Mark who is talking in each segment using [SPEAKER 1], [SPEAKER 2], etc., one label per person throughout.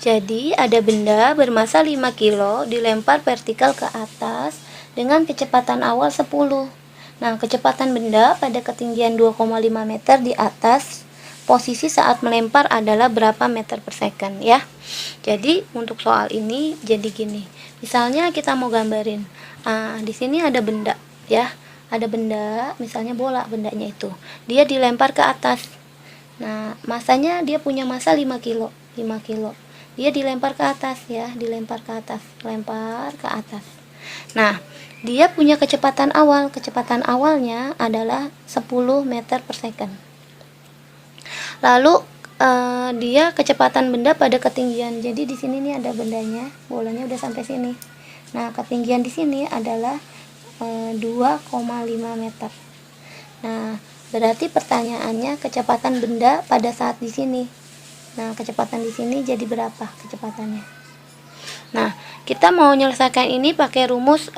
[SPEAKER 1] Jadi ada benda bermasa 5 kilo dilempar vertikal ke atas dengan kecepatan awal 10. Nah, kecepatan benda pada ketinggian 2,5 meter di atas posisi saat melempar adalah berapa meter per second ya. Jadi untuk soal ini jadi gini. Misalnya kita mau gambarin. Di sini ada benda ya. Ada benda, misalnya bola bendanya itu. Dia dilempar ke atas. Nah, masanya dia punya masa 5 kilo. 5 kilo. Dia dilempar ke atas ya, dilempar ke atas, lempar ke atas. Nah, dia punya kecepatan awal. Kecepatan awalnya adalah 10 meter per second. Lalu dia kecepatan benda pada ketinggian. Jadi di sini nih ada bendanya, bolanya udah sampai sini. Nah, ketinggian di sini adalah 2,5 meter. Nah, berarti pertanyaannya kecepatan benda pada saat di sini. Nah, kecepatan di sini jadi berapa kecepatannya? Nah, kita mau menyelesaikan ini pakai rumus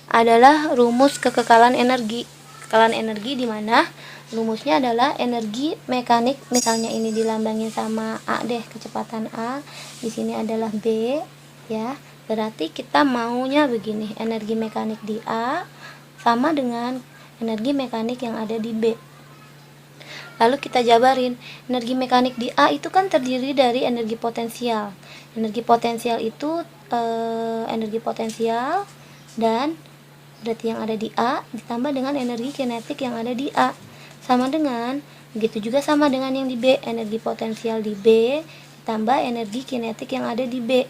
[SPEAKER 1] adalah rumus kekekalan energi. Kekekalan energi di mana rumusnya adalah energi mekanik. Misalnya ini dilambangin sama A deh, kecepatan A. Di sini adalah B, ya. Berarti kita maunya begini, energi mekanik di A sama dengan energi mekanik yang ada di B. Lalu kita jabarin, energi mekanik di A itu kan terdiri dari energi potensial. Energi potensial itu energi potensial dan berarti yang ada di A ditambah dengan energi kinetik yang ada di A. Sama dengan, begitu juga sama dengan yang di B, energi potensial di B ditambah energi kinetik yang ada di B.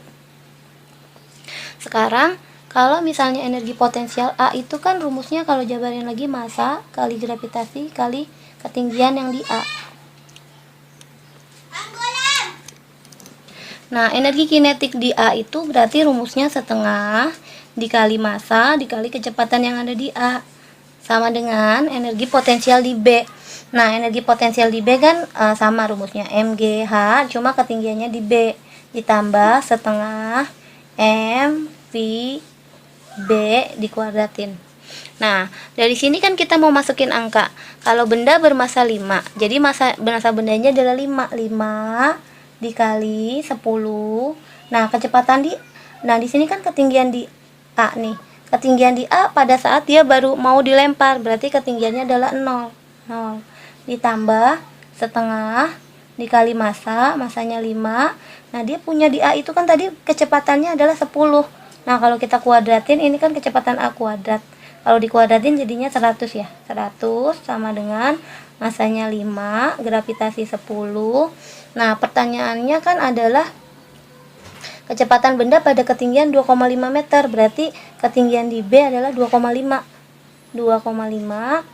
[SPEAKER 1] Sekarang, kalau misalnya energi potensial A itu kan rumusnya kalau jabarin lagi massa kali gravitasi kali ketinggian yang di A. Nah, energi kinetik di A itu berarti rumusnya setengah dikali massa dikali kecepatan yang ada di A. Sama dengan energi potensial di B. Nah, energi potensial di B kan sama rumusnya mgh, cuma ketinggiannya di B. Ditambah setengah mv B dikuadratin. Nah, dari sini kan kita mau masukin angka. Kalau benda bermasa 5, jadi masa bendanya adalah 5 dikali 10. Nah, kecepatan di sini kan ketinggian di A nih. Ketinggian di A pada saat dia baru mau dilempar, berarti ketinggiannya adalah 0. Ditambah setengah dikali masanya 5. Nah, dia punya di A itu kan tadi kecepatannya adalah 10. Nah, kalau kita kuadratin ini kan kecepatan A kuadrat. Kalau dikuadratin jadinya 100 ya. 100 sama dengan masanya 5, gravitasi 10. Nah, pertanyaannya kan adalah kecepatan benda pada ketinggian 2,5 meter. Berarti ketinggian di B adalah 2,5. 2,5.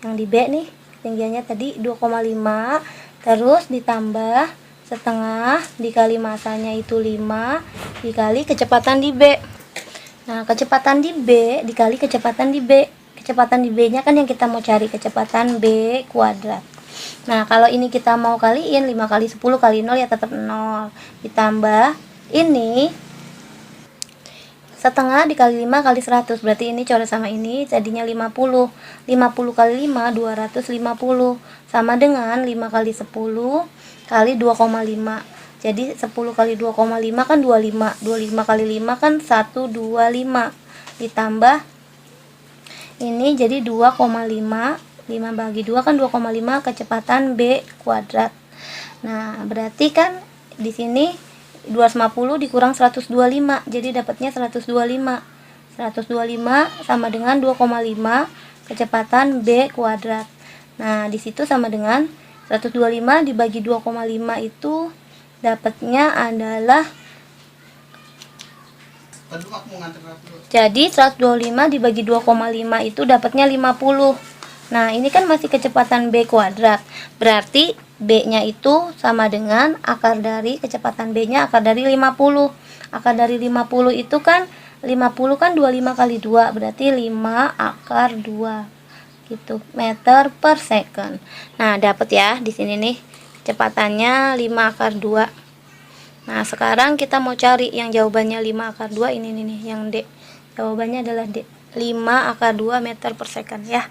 [SPEAKER 1] Yang di B nih, ketinggiannya tadi 2,5. Terus ditambah setengah dikali masanya itu 5 dikali kecepatan di B. Nah, kecepatan di B dikali kecepatan di B. Kecepatan di B nya kan yang kita mau cari, kecepatan B kuadrat. Nah, kalau ini kita mau kaliin 5 kali 10 kali 0 ya tetap 0. Ditambah ini setengah dikali 5 kali 100. Berarti ini coret sama ini jadinya 50. 50 kali 5 250 sama dengan 5 kali 10 kali 2,5. Jadi 10 kali 2,5 kan 25. 25 kali 5 kan 125. Ditambah ini jadi 2,5. 5 bagi 2 kan 2,5 kecepatan B kuadrat. Nah, berarti kan di sini 250 dikurang 125. Jadi dapatnya 125. 125 sama dengan 2,5 kecepatan B kuadrat. Nah, di situ sama dengan 125 dibagi 2,5 itu dapatnya adalah, jadi 125 dibagi 2,5 itu dapatnya 50. Nah, ini kan masih kecepatan B kuadrat. Berarti B nya itu sama dengan akar dari kecepatan B nya akar dari 50. Akar dari 50 itu kan 50 kan 25 kali 2 berarti 5 akar 2 gitu meter per second. Nah, dapat ya di sini nih kecepatannya 5 akar 2. Nah, sekarang kita mau cari yang jawabannya 5 akar 2 ini nih yang D. Jawabannya adalah D. 5 akar 2 meter per second ya.